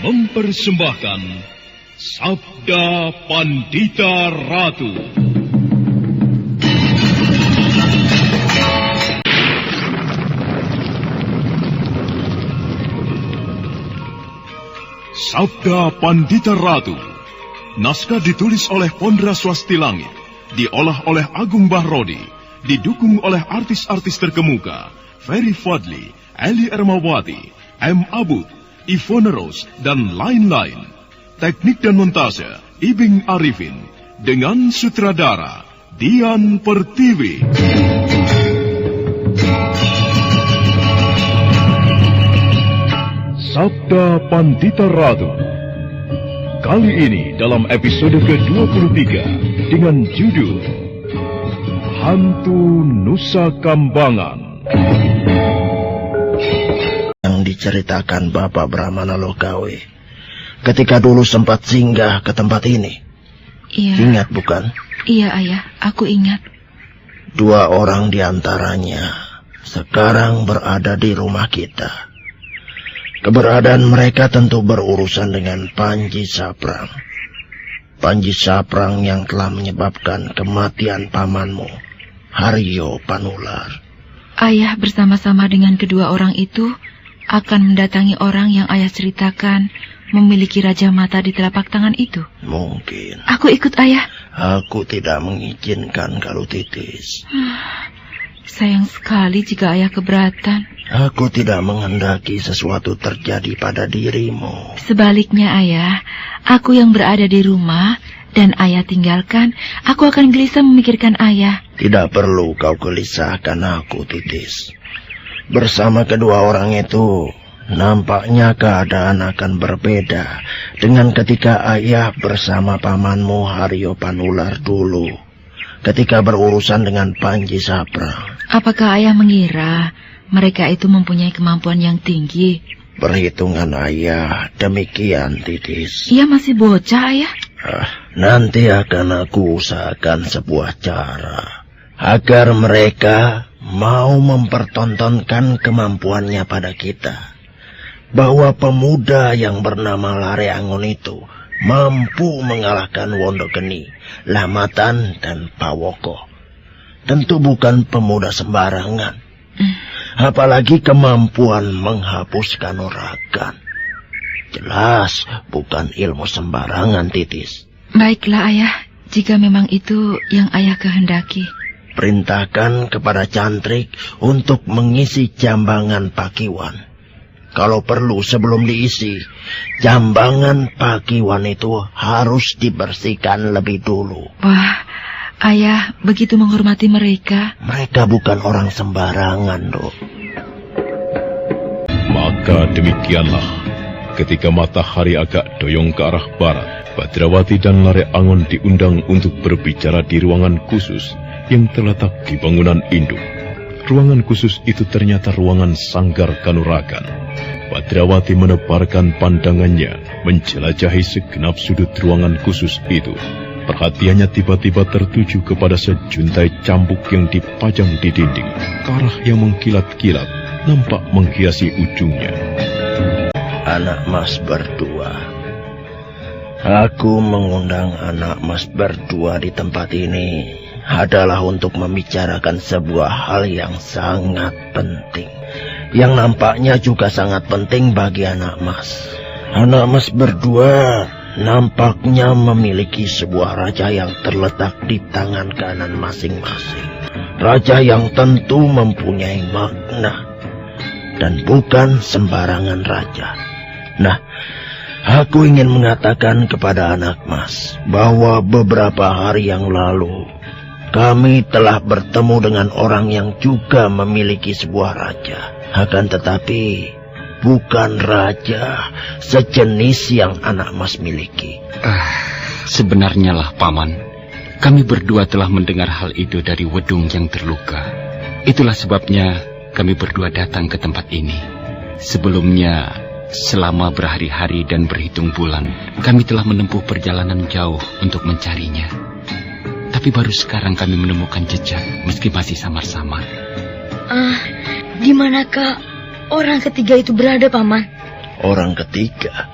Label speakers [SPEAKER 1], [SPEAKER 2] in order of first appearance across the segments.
[SPEAKER 1] mempersembahkan Sabda Pandita Ratu. Sabda Pandita Ratu. Naskah ditulis oleh Pondra Swasti Langit, diolah oleh Agung Bahrodi, didukung oleh artis-artis terkemuka Ferry Fadli, Eli Ermawati, M. Abud, Ivone Rose, dan lain-lain. Teknik dan montase Ibing Arifin, dengan sutradara Dian Pertiwi. Sabda Pandita Ratu. Kali ini dalam episode ke-23 dengan judul Hantu Nusa Kambangan.
[SPEAKER 2] Yang diceritakan Bapak Brahmana Lokawe ketika dulu sempat singgah ke tempat ini.
[SPEAKER 3] Iya.
[SPEAKER 2] Ingat bukan?
[SPEAKER 3] Iya, Ayah, aku ingat.
[SPEAKER 2] 2 orang diantaranya sekarang berada di rumah kita. Keberadaan mereka tentu berurusan dengan Panji Saprang. Panji Saprang yang telah menyebabkan kematian pamanmu, Haryo Panular.
[SPEAKER 3] Ayah bersama-sama dengan kedua orang itu akan mendatangi orang yang Ayah ceritakan memiliki Raja Mata di telapak tangan itu.
[SPEAKER 2] Mungkin.
[SPEAKER 3] Aku ikut Ayah.
[SPEAKER 2] Aku tidak mengizinkan kalau Titis.
[SPEAKER 3] Sayang sekali jika Ayah keberatan.
[SPEAKER 2] Aku tidak menghendaki sesuatu terjadi pada dirimu.
[SPEAKER 3] Sebaliknya Ayah, aku yang berada di rumah dan Ayah tinggalkan, aku akan gelisah memikirkan Ayah.
[SPEAKER 2] Tidak perlu kau gelisahkan aku, Titis. Bersama kedua orang itu, nampaknya keadaan akan berbeda dengan ketika Ayah bersama pamanmu Haryo Panular dulu, ketika berurusan dengan Panji Saprang.
[SPEAKER 3] Apakah Ayah mengira mereka itu mempunyai kemampuan yang tinggi?
[SPEAKER 2] Perhitungan Ayah demikian, Titis.
[SPEAKER 3] Ia masih bocah, Ayah.
[SPEAKER 2] Nanti akan aku usahakan sebuah cara agar mereka mau mempertontonkan kemampuannya pada kita, bahwa pemuda yang bernama Lare Angon itu mampu mengalahkan Wondogeni, Lamatan, dan Pawoko. Tentu bukan pemuda sembarangan. Apalagi kemampuan menghapuskan kanuragan. Jelas bukan ilmu sembarangan, Titis.
[SPEAKER 3] Baiklah, Ayah. Jika memang itu yang Ayah kehendaki.
[SPEAKER 2] Perintahkan kepada Cantrik untuk mengisi jambangan Pakiwan. Kalau perlu sebelum diisi, jambangan Pakiwan itu harus dibersihkan lebih dulu.
[SPEAKER 3] Wah, Ayah begitu menghormati mereka.
[SPEAKER 2] Mereka bukan orang sembarangan, Dok.
[SPEAKER 1] Maka demikianlah, ketika matahari agak doyong ke arah barat, Badrawati dan Lare Angon diundang untuk berbicara di ruangan khusus yang terletak di bangunan induk. Ruangan khusus itu ternyata ruangan sanggar kanuragan. Badrawati menebarkan pandangannya menjelajahi segenap sudut ruangan khusus itu. Perhatiannya tiba-tiba tertuju kepada sejuntai cambuk yang dipajang di dinding. Karah yang mengkilat-kilat nampak menghiasi ujungnya.
[SPEAKER 2] Anak mas berdua. Aku mengundang anak mas berdua di tempat ini adalah untuk membicarakan sebuah hal yang sangat penting, yang nampaknya juga sangat penting bagi anak mas. Anak mas berdua nampaknya memiliki sebuah raja yang terletak di tangan kanan masing-masing. Raja yang tentu mempunyai makna dan bukan sembarangan raja. Nah, aku ingin mengatakan kepada anak mas bahwa beberapa hari yang lalu kami telah bertemu dengan orang yang juga memiliki sebuah raja. Akan tetapi bukan raja sejenis yang anak mas miliki.
[SPEAKER 4] Sebenarnya lah, Paman, kami berdua telah mendengar hal itu dari Wedung yang terluka. Itulah sebabnya kami berdua datang ke tempat ini. Sebelumnya, selama berhari-hari dan berhitung bulan, kami telah menempuh perjalanan jauh untuk mencarinya. Tapi baru sekarang kami menemukan jejak, meski masih samar-samar.
[SPEAKER 5] Di manakah orang ketiga itu berada, Paman?
[SPEAKER 2] Orang ketiga?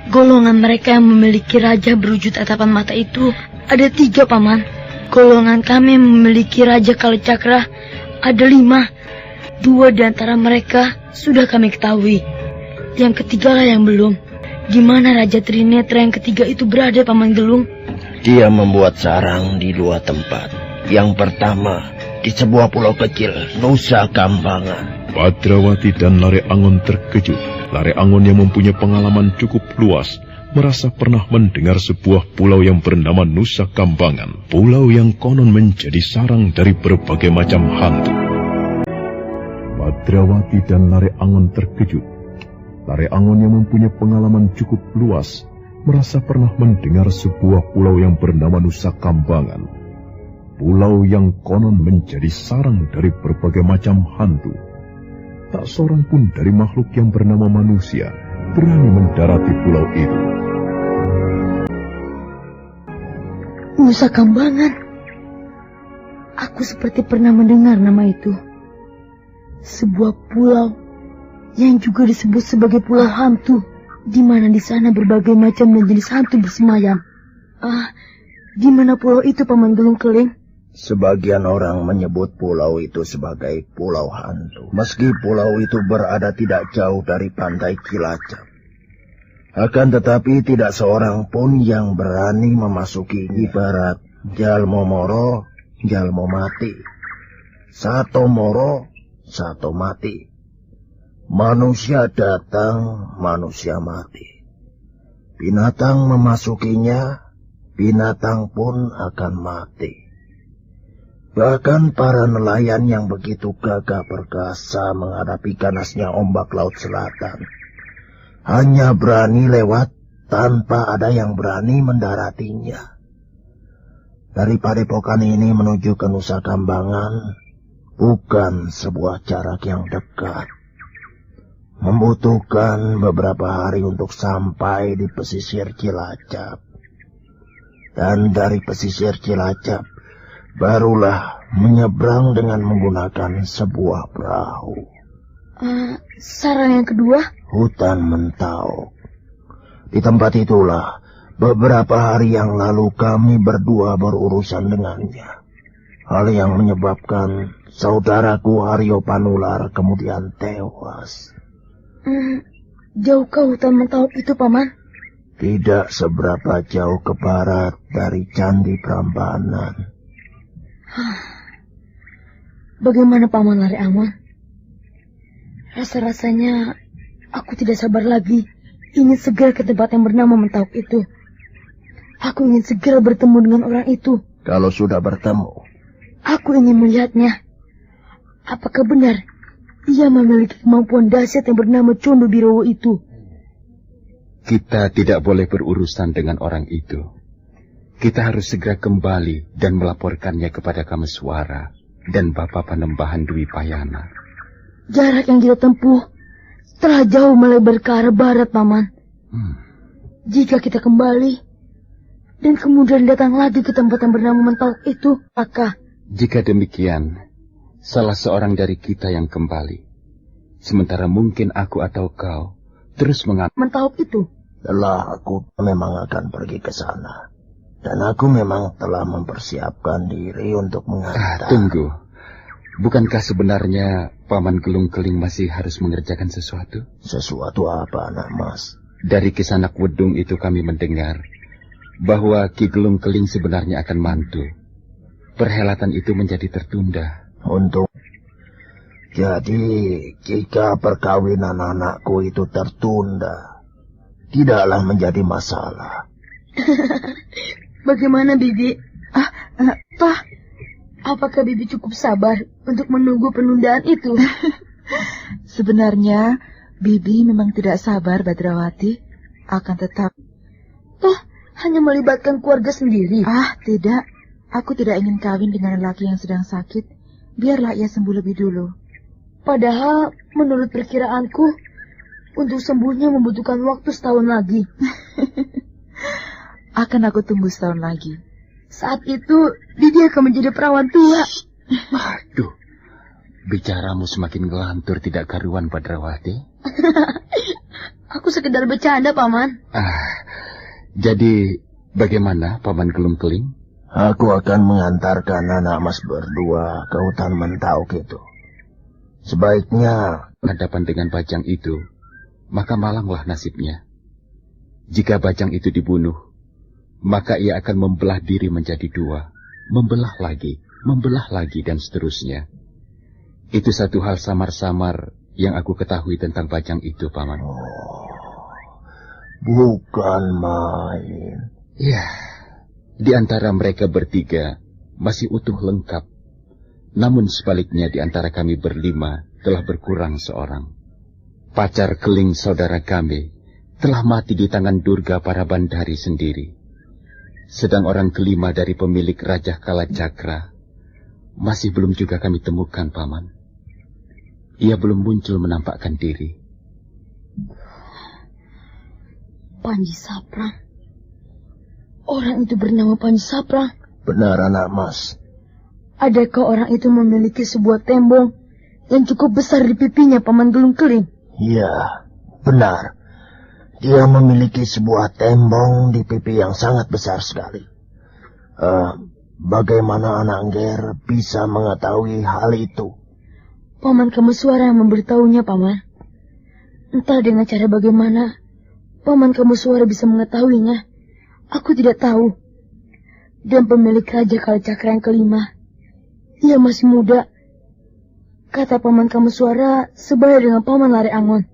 [SPEAKER 5] Golongan mereka yang memiliki raja berwujud tatapan mata itu ada 3, Paman. Golongan kami memiliki raja Kalacakra ada 5. 2 di antara mereka sudah kami ketahui. Yang ketiga lah yang belum. Di mana Raja Trinetra yang ketiga itu berada, Paman Gelung?
[SPEAKER 2] Dia membuat sarang di 2 tempat. Yang pertama, di sebuah pulau kecil, Nusa Kambangan.
[SPEAKER 1] Badrawati dan Lare Angon terkejut. Lare Angon yang mempunyai pengalaman cukup luas, merasa pernah mendengar sebuah pulau yang bernama Nusa Kambangan. Pulau yang konon menjadi sarang dari berbagai macam hantu. Badrawati dan Lare Angon terkejut. Lare Angon yang mempunyai pengalaman cukup luas, merasa pernah mendengar sebuah pulau yang bernama Nusa Kambangan. Pulau yang konon menjadi sarang dari berbagai macam hantu. Tak seorang pun dari makhluk yang bernama manusia berani mendarati pulau itu.
[SPEAKER 5] Nusa Kambangan. Aku seperti pernah mendengar nama itu. Sebuah pulau yang juga disebut sebagai pulau hantu, di mana di sana berbagai macam dan jenis hantu bersemayam. Di mana pulau itu, Paman Gelung Keling?
[SPEAKER 2] Sebagian orang menyebut pulau itu sebagai pulau hantu. Meski pulau itu berada tidak jauh dari pantai Cilacap. Akan tetapi tidak seorang pun yang berani memasuki. Ibarat jalmo moro, jalmo mati. Sato moro, sato mati. Manusia datang, manusia mati. Binatang memasukinya, binatang pun akan mati. Bahkan para nelayan yang begitu gagah perkasa menghadapi ganasnya ombak laut selatan, hanya berani lewat tanpa ada yang berani mendaratinya. Dari padepokan ini menuju ke Nusa Kambangan bukan sebuah jarak yang dekat. Membutuhkan beberapa hari untuk sampai di pesisir Cilacap. Dan dari pesisir Cilacap barulah menyeberang dengan menggunakan sebuah perahu.
[SPEAKER 5] Saran yang kedua?
[SPEAKER 2] Hutan Mentau. Di tempat itulah beberapa hari yang lalu kami berdua berurusan dengannya. Hal yang menyebabkan saudaraku Haryo Panular kemudian tewas.
[SPEAKER 5] Jauhkah hutan Mentau itu, Paman?
[SPEAKER 2] Tidak seberapa jauh ke barat dari Candi Prambanan.
[SPEAKER 5] Bagaimana, Paman Lare Angon? Rasa-rasanya aku tidak sabar lagi ingin segera ke tempat yang bernama Mentauk itu. Aku ingin segera bertemu dengan orang itu.
[SPEAKER 2] Kalau sudah bertemu,
[SPEAKER 5] aku ingin melihatnya. Apakah benar ia memiliki kemampuan dahsyat yang bernama Condo Birowo itu?
[SPEAKER 4] Kita tidak boleh berurusan dengan orang itu. Kita harus segera kembali dan melaporkannya kepada Kameswara dan Bapak Panembahan Dwi Payana.
[SPEAKER 5] Jarak yang kita tempuh telah jauh melebar ke arah barat, Paman. Jika kita kembali dan kemudian datang lagi ke tempat yang bernama Mentauk itu, maka...
[SPEAKER 4] Jika demikian, salah seorang dari kita yang kembali. Sementara mungkin aku atau kau terus
[SPEAKER 5] Mentauk itu?
[SPEAKER 2] Telah aku memang akan pergi ke sana. Dan aku memang telah mempersiapkan diri untuk mengantar.
[SPEAKER 4] Tunggu. Bukankah sebenarnya Paman Gelung Keling masih harus mengerjakan sesuatu?
[SPEAKER 2] Sesuatu apa, anak mas?
[SPEAKER 4] Dari Kisanak Wedung itu kami mendengar bahwa Ki Gelung Keling sebenarnya akan mantu. Perhelatan itu menjadi tertunda.
[SPEAKER 2] Jadi, jika perkawinan anakku itu tertunda, tidaklah menjadi masalah.
[SPEAKER 5] Bagaimana, Bibi? Pak, apakah Bibi cukup sabar untuk menunggu penundaan itu?
[SPEAKER 3] Sebenarnya, Bibi memang tidak sabar, Badrawati. Akan tetap...
[SPEAKER 5] Toh, hanya melibatkan keluarga sendiri?
[SPEAKER 3] Tidak. Aku tidak ingin kawin dengan lelaki yang sedang sakit. Biarlah ia sembuh lebih dulu.
[SPEAKER 5] Padahal, menurut perkiraanku, untuk sembuhnya membutuhkan waktu setahun lagi.
[SPEAKER 3] Akan aku tunggu setahun lagi.
[SPEAKER 5] Saat itu, Bibi akan menjadi perawan tua.
[SPEAKER 4] Aduh, bicaramu semakin ngelantur tidak karuan, Badrawati.
[SPEAKER 5] Aku sekedar bercanda, Paman.
[SPEAKER 4] Jadi bagaimana, Paman Gelung Keling?
[SPEAKER 2] Aku akan mengantarkan anak mas berdua ke hutan Mentauk itu. Sebaiknya
[SPEAKER 4] Hadapan dengan Bajang itu, maka malanglah nasibnya. Jika Bajang itu dibunuh, maka ia akan membelah diri menjadi dua, membelah lagi, dan seterusnya. Itu satu hal samar-samar yang aku ketahui tentang Bajang itu, Paman.
[SPEAKER 2] Bukan main.
[SPEAKER 4] Ya, di antara mereka bertiga masih utuh lengkap. Namun sebaliknya di antara kami berlima telah berkurang seorang. Pacar Keling saudara kami telah mati di tangan Durga Parabandari sendiri. Sedang orang kelima dari pemilik Raja Kalacakra masih belum juga kami temukan, Paman. Ia belum muncul menampakkan diri.
[SPEAKER 5] Panji Saprang. Orang itu bernama Panji Saprang.
[SPEAKER 2] Benar, anak mas.
[SPEAKER 5] Adakah orang itu memiliki sebuah tembok yang cukup besar di pipinya, Paman Gelung Keling?
[SPEAKER 2] Iya, benar. Dia memiliki sebuah tembong di pipi yang sangat besar sekali. Bagaimana anak Angger bisa mengetahui hal itu?
[SPEAKER 5] Paman Kameswara yang memberitahunya, Paman. Entah dengan cara bagaimana Paman Kameswara bisa mengetahuinya. Aku tidak tahu. Dan pemilik Raja Kalacakra yang kelima, ia masih muda. Kata Paman Kameswara sebaya dengan Paman Lare Angon.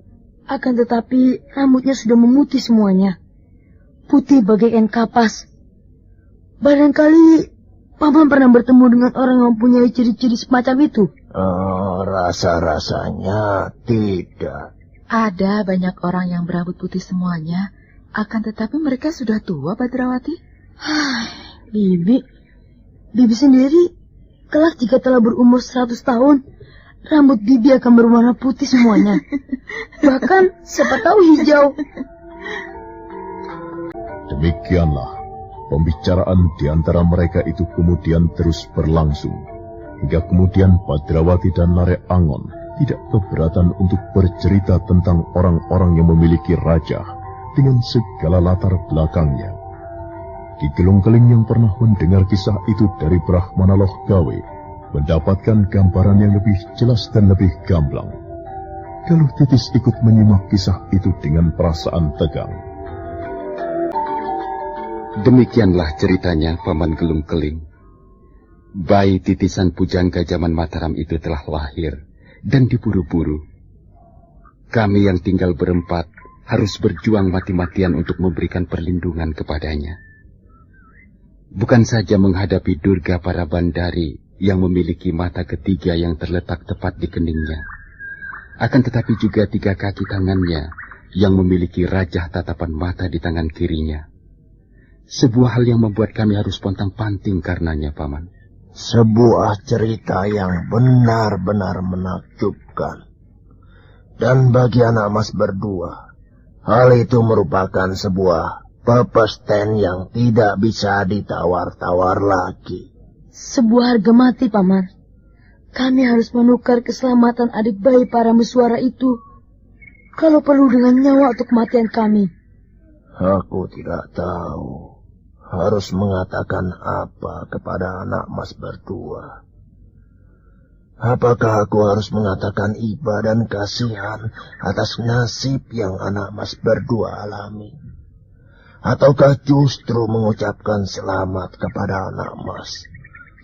[SPEAKER 5] Akan tetapi rambutnya sudah memutih semuanya. Putih bagai kain kapas. Barangkali Paman pernah bertemu dengan orang yang mempunyai ciri-ciri semacam itu.
[SPEAKER 2] Rasa-rasanya tidak.
[SPEAKER 3] Ada banyak orang yang berambut putih semuanya. Akan tetapi mereka sudah tua, Badrawati.
[SPEAKER 5] Bibi sendiri kelak jika telah berumur 100 tahun, rambut Bibi akan berwarna putih semuanya. Bahkan siapa tahu hijau.
[SPEAKER 1] Demikianlah pembicaraan di antara mereka itu kemudian terus berlangsung. Hingga kemudian Badrawati dan Lare Angon tidak keberatan untuk bercerita tentang orang-orang yang memiliki raja dengan segala latar belakangnya. Ki Gelung Keling yang pernah mendengar kisah itu dari Brahmana Loh Gawe mendapatkan gambaran yang lebih jelas dan lebih gamblang. Galuh Titis ikut menyimak kisah itu dengan perasaan tegang.
[SPEAKER 4] Demikianlah ceritanya, Paman Gelung Keling. Bayi titisan pujangga zaman Mataram itu telah lahir dan diburu-buru. Kami yang tinggal berempat harus berjuang mati-matian untuk memberikan perlindungan kepadanya. Bukan saja menghadapi Durga Parabandari yang memiliki mata ketiga yang terletak tepat di keningnya, akan tetapi juga 3 kaki tangannya yang memiliki rajah tatapan mata di tangan kirinya. Sebuah hal yang membuat kami harus pontang-panting karenanya, Paman.
[SPEAKER 2] Sebuah cerita yang benar-benar menakjubkan. Dan bagi anak mas berdua, hal itu merupakan sebuah pepesten yang tidak bisa ditawar-tawar lagi.
[SPEAKER 5] Sebuah harga mati, Paman. Kami harus menukar keselamatan adik bayi para meswara itu. Kalau perlu dengan nyawa untuk kematian kami.
[SPEAKER 2] Aku tidak tahu harus mengatakan apa kepada anak mas berdua. Apakah aku harus mengatakan iba dan kasihan atas nasib yang anak mas berdua alami? Ataukah justru mengucapkan selamat kepada anak mas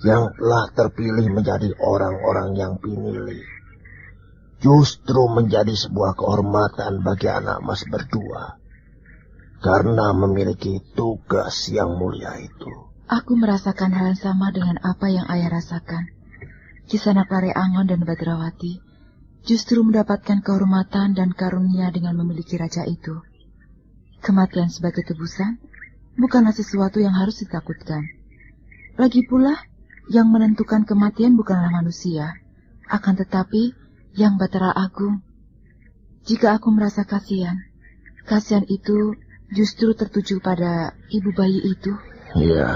[SPEAKER 2] yang telah terpilih menjadi orang-orang yang pinilih? Justru menjadi sebuah kehormatan bagi anak mas berdua karena memiliki tugas yang mulia itu.
[SPEAKER 3] Aku merasakan hal yang sama dengan apa yang ayah rasakan. Kisanak Lare Angon dan Badrawati justru mendapatkan kehormatan dan karunia dengan memiliki raja itu. Kematian sebagai tebusan bukanlah sesuatu yang harus ditakutkan. Lagi pula, yang menentukan kematian bukanlah manusia, akan tetapi yang Batara Agung. Jika aku merasa kasihan itu justru tertuju pada ibu bayi itu.
[SPEAKER 2] Ya,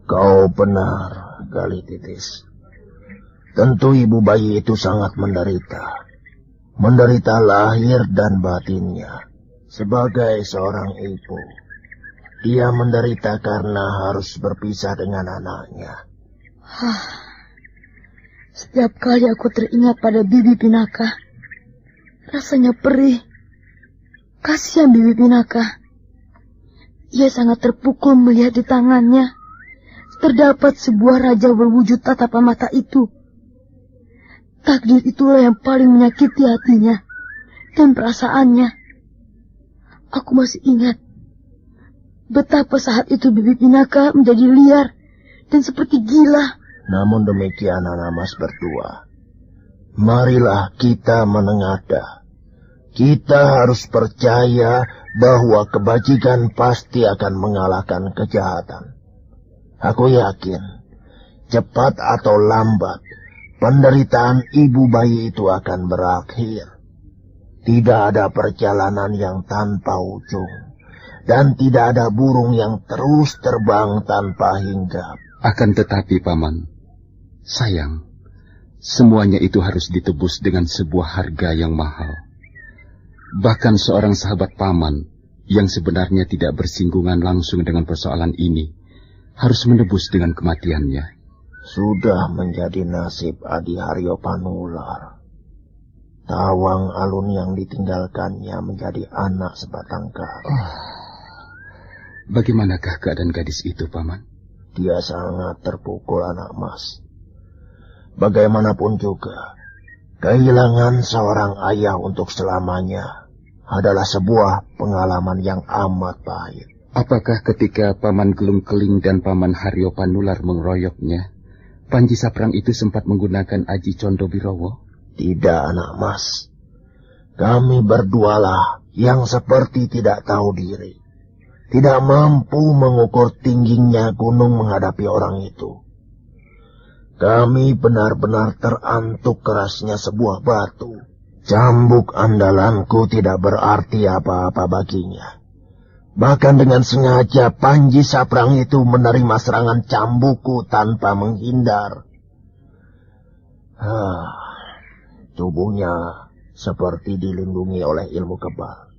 [SPEAKER 2] kau benar, Gali Titis. Tentu ibu bayi itu sangat menderita. menderita lahir dan batinnya. Sebagai seorang ibu, dia menderita karena harus berpisah dengan anaknya.
[SPEAKER 5] Setiap kali aku teringat pada Bibi Pinaka, rasanya perih. Kasihan Bibi Pinaka. Ia sangat terpukul melihat di tangannya terdapat sebuah raja berwujud tatapan mata itu. Takdir itulah yang paling menyakiti hatinya dan perasaannya. Aku masih ingat betapa saat itu Bibi Pinaka menjadi liar dan seperti gila.
[SPEAKER 2] Namun demikian anak mas berdua, marilah kita menengadah. Kita harus percaya bahwa kebajikan pasti akan mengalahkan kejahatan. Aku yakin, cepat atau lambat, penderitaan ibu bayi itu akan berakhir. Tidak ada perjalanan yang tanpa ujung, dan tidak ada burung yang terus terbang tanpa hinggap.
[SPEAKER 4] Akan tetapi, Paman, sayang, semuanya itu harus ditebus dengan sebuah harga yang mahal. Bahkan seorang sahabat Paman yang sebenarnya tidak bersinggungan langsung dengan persoalan ini harus menebus dengan kematiannya.
[SPEAKER 2] Sudah menjadi nasib Adi Haryo Panular. Tawang Alun yang ditinggalkannya menjadi anak sebatang kara.
[SPEAKER 4] Bagaimanakah keadaan gadis itu, Paman?
[SPEAKER 2] Dia sangat terpukul anak mas. Bagaimanapun juga, kehilangan seorang ayah untuk selamanya adalah sebuah pengalaman yang amat pahit.
[SPEAKER 4] Apakah ketika Paman Gelung Keling dan Paman Haryo Panular mengeroyoknya, Panji Saprang itu sempat menggunakan Aji Condo Birowo?
[SPEAKER 2] Tidak, anak mas. Kami berdualah yang seperti tidak tahu diri. Tidak mampu mengukur tingginya gunung menghadapi orang itu. Kami benar-benar terantuk kerasnya sebuah batu. Cambuk andalanku tidak berarti apa-apa baginya. Bahkan dengan sengaja Panji Saprang itu menerima serangan cambukku tanpa menghindar. Tubuhnya seperti dilindungi oleh ilmu kebal.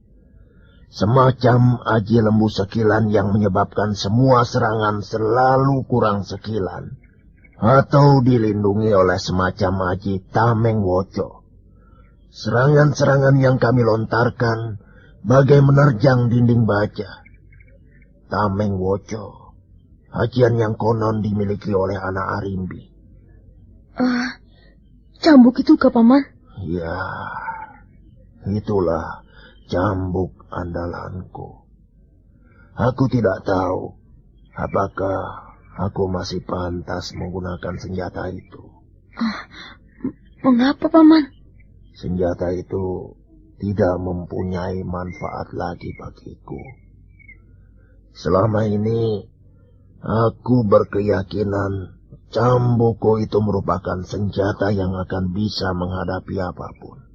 [SPEAKER 2] Semacam aji lembu sekilan yang menyebabkan semua serangan selalu kurang sekilan. Atau dilindungi oleh semacam aji tameng woco. Serangan-serangan yang kami lontarkan bagai menerjang dinding baja. Tameng woco, ajian yang konon dimiliki oleh anak Arimbi.
[SPEAKER 5] Cambuk itu ke Paman?
[SPEAKER 2] Ya, itulah cambuk andalanku. Aku tidak tahu apakah aku masih pantas menggunakan senjata itu.
[SPEAKER 5] Mengapa, Paman?
[SPEAKER 2] Senjata itu tidak mempunyai manfaat lagi bagiku. Selama ini, aku berkeyakinan cambukku itu merupakan senjata yang akan bisa menghadapi apapun.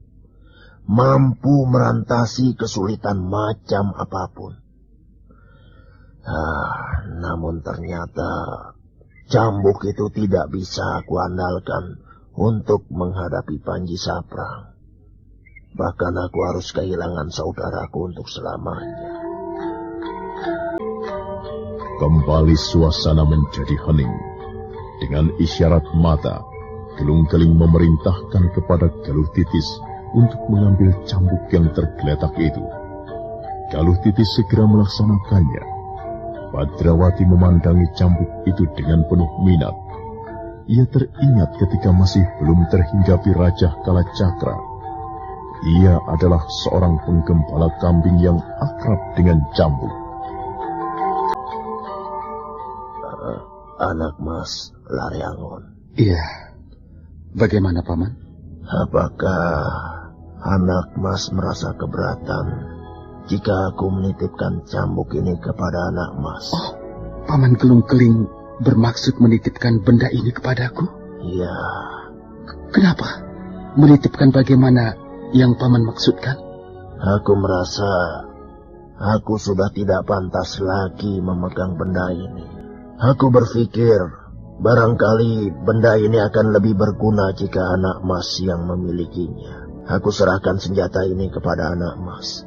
[SPEAKER 2] Mampu merantasi kesulitan macam apapun. Namun ternyata cambuk itu tidak bisa aku andalkan untuk menghadapi Panji Saprang. Bahkan aku harus kehilangan saudaraku untuk selamanya.
[SPEAKER 1] Kembali suasana menjadi hening. Dengan isyarat mata, Gelung Keling memerintahkan kepada Galuh Titis untuk mengambil cambuk yang tergeletak itu. Galuh Titis segera melaksanakannya. Badrawati memandangi cambuk itu dengan penuh minat. Ia teringat ketika masih belum terhinggapi Raja Kalacakra. Ia adalah seorang penggembala kambing yang akrab dengan cambuk.
[SPEAKER 2] Anak mas Laryangon.
[SPEAKER 4] Iya. Bagaimana, Paman?
[SPEAKER 2] Apakah anak mas merasa keberatan jika aku menitipkan cambuk ini kepada anak mas?
[SPEAKER 4] Oh, Paman Gelung Keling bermaksud menitipkan benda ini kepadaku?
[SPEAKER 2] Iya.
[SPEAKER 4] Kenapa? Menitipkan bagaimana yang Paman maksudkan?
[SPEAKER 2] Aku merasa aku sudah tidak pantas lagi memegang benda ini. Aku berpikir barangkali benda ini akan lebih berguna jika anak mas yang memilikinya. aku serahkan senjata ini kepada anak mas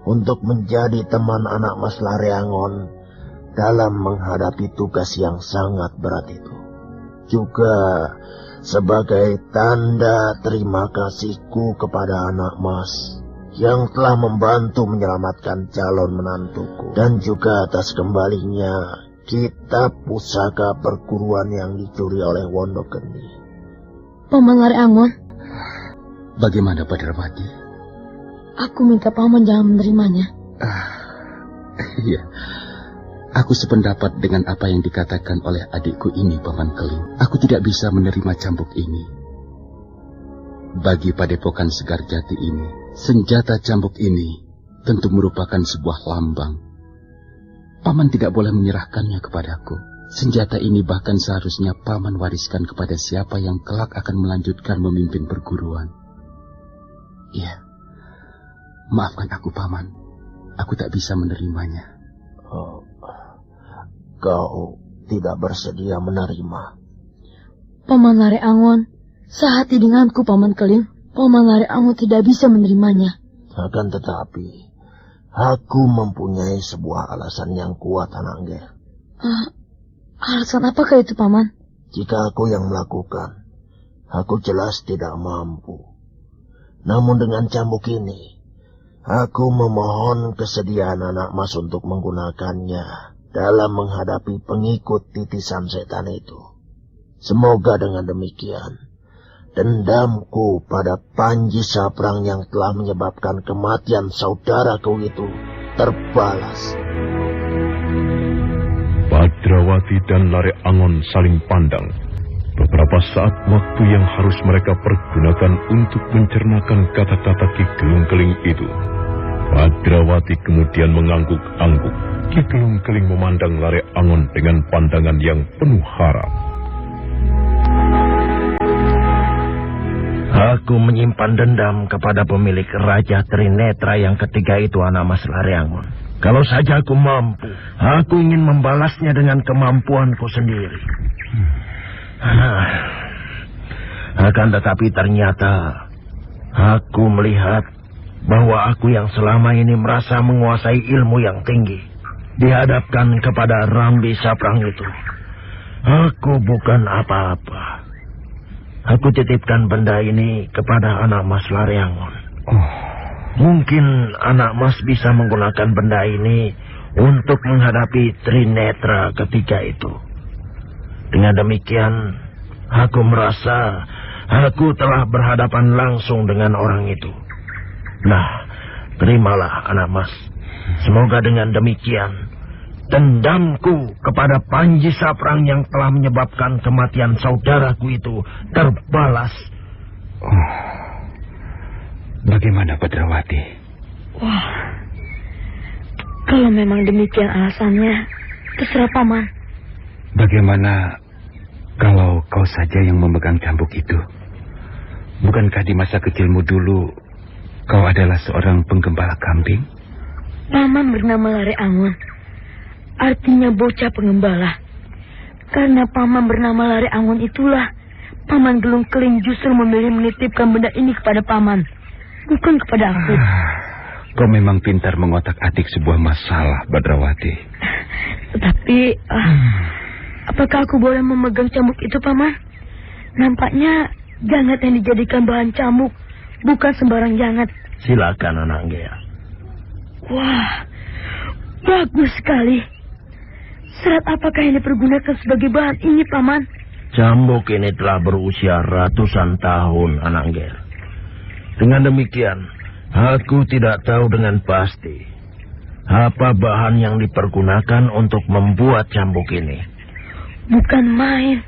[SPEAKER 2] untuk menjadi teman anak mas Lareangon dalam menghadapi tugas yang sangat berat itu. Juga sebagai tanda terima kasihku kepada anak mas yang telah membantu menyelamatkan calon menantuku, dan juga atas kembalinya kitab pusaka perguruan yang dicuri oleh Wondogeni.
[SPEAKER 5] Paman Lareangon,
[SPEAKER 4] Bagaimana Badrawati?
[SPEAKER 5] aku minta paman jangan menerimanya.
[SPEAKER 4] Iya, aku sependapat dengan apa yang dikatakan oleh adikku ini, Paman Keling. Aku tidak bisa menerima cambuk ini. Bagi padepokan Segar Jati ini, senjata cambuk ini tentu merupakan sebuah lambang. Paman tidak boleh menyerahkannya kepadaku. Senjata ini bahkan seharusnya Paman wariskan kepada siapa yang kelak akan melanjutkan memimpin perguruan. Iya, maafkan aku, Paman. Aku tak bisa menerimanya.
[SPEAKER 2] Kau tidak bersedia menerima?
[SPEAKER 5] Paman Lareangon, sehati denganku, Paman Keling. Paman Lareangon tidak bisa menerimanya.
[SPEAKER 2] Akan tetapi, aku mempunyai sebuah alasan yang kuat, Anangger.
[SPEAKER 5] Alasan apakah itu, Paman?
[SPEAKER 2] Jika aku yang melakukan, aku jelas tidak mampu. Namun dengan cambuk ini, aku memohon kesediaan anak mas untuk menggunakannya dalam menghadapi pengikut titisan setan itu. Semoga dengan demikian, dendamku pada Panji Saprang yang telah menyebabkan kematian saudaraku itu terbalas.
[SPEAKER 1] Badrawati dan Lareangon saling pandang. Beberapa saat waktu yang harus mereka pergunakan untuk mencernakan kata-kata Ki Gelung Keling itu. Badrawati kemudian mengangguk-angguk. Ki Gelung Keling memandang Lareangon dengan pandangan yang penuh harap.
[SPEAKER 2] Aku menyimpan dendam kepada pemilik Raja Trinetra yang ketiga itu, anak mas Lareangon. Kalau saja aku mampu, aku ingin membalasnya dengan kemampuanku sendiri. Akan tetapi ternyata aku melihat bahwa aku yang selama ini merasa menguasai ilmu yang tinggi, dihadapkan kepada Rambi Saprang itu, aku bukan apa-apa. Aku titipkan benda ini kepada anak mas Lareangon. Mungkin anak mas bisa menggunakan benda ini untuk menghadapi Trinetra ketiga itu. Dengan demikian, aku merasa aku telah berhadapan langsung dengan orang itu. Nah, terimalah anak mas. Semoga dengan demikian, dendamku kepada Panji Saprang yang telah menyebabkan kematian saudaraku itu terbalas.
[SPEAKER 4] Bagaimana Badrawati?
[SPEAKER 5] Wah, kalau memang demikian alasannya, terserah Paman.
[SPEAKER 4] Bagaimana kalau kau saja yang memegang cambuk itu? Bukankah di masa kecilmu dulu kau adalah seorang penggembala kambing?
[SPEAKER 5] Paman bernama Lareangon, artinya bocah pengembala. Karena Paman bernama Lareangon itulah Paman Gelung Keling justru memilih menitipkan benda ini kepada Paman, bukan kepada aku.
[SPEAKER 4] Kau memang pintar mengotak-atik sebuah masalah, Badrawati.
[SPEAKER 5] Tetapi apakah aku boleh memegang cambuk itu, Paman? Nampaknya jangat yang dijadikan bahan cambuk bukan sembarang jangat.
[SPEAKER 2] Silakan, anak Gea.
[SPEAKER 5] Wah, bagus sekali. Serat apakah yang dipergunakan sebagai bahan ini, Paman?
[SPEAKER 2] Cambuk ini telah berusia ratusan tahun, anak Gea. Dengan demikian, aku tidak tahu dengan pasti apa bahan yang dipergunakan untuk membuat cambuk ini.
[SPEAKER 5] Bukan main.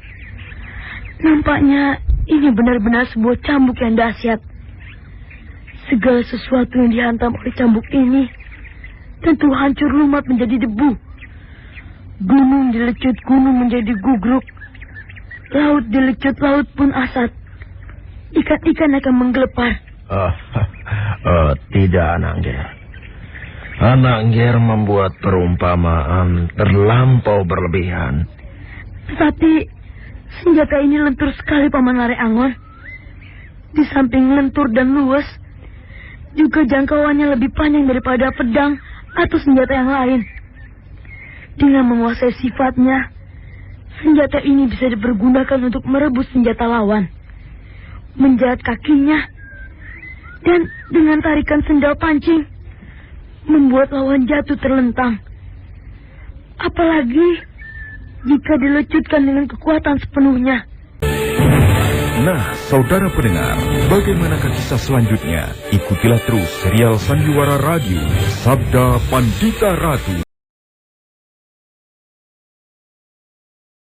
[SPEAKER 5] Nampaknya ini benar-benar sebuah cambuk yang dahsyat. Segala sesuatu yang dihantam oleh cambuk ini tentu hancur lumat menjadi debu. Gunung dilecut gunung menjadi gugruk. Laut dilecut laut pun asat. Ikan-ikan akan menggelepar.
[SPEAKER 2] Tidak, anak Ger. Anak Ger membuat perumpamaan terlampau berlebihan.
[SPEAKER 5] Tetapi senjata ini lentur sekali, Paman Lareangon. Di samping lentur dan luwes, juga jangkauannya lebih panjang daripada pedang atau senjata yang lain. Dengan menguasai sifatnya, senjata ini bisa dipergunakan untuk merebus senjata lawan, menjerat kakinya, dan dengan tarikan sendal pancing, membuat lawan jatuh terlentang. Apalagi jika dilecutkan dengan kekuatan sepenuhnya.
[SPEAKER 6] Nah, saudara pendengar, bagaimanakah kisah selanjutnya? Ikutilah terus serial Sandiwara Radio, Sabda Pandita Ratu.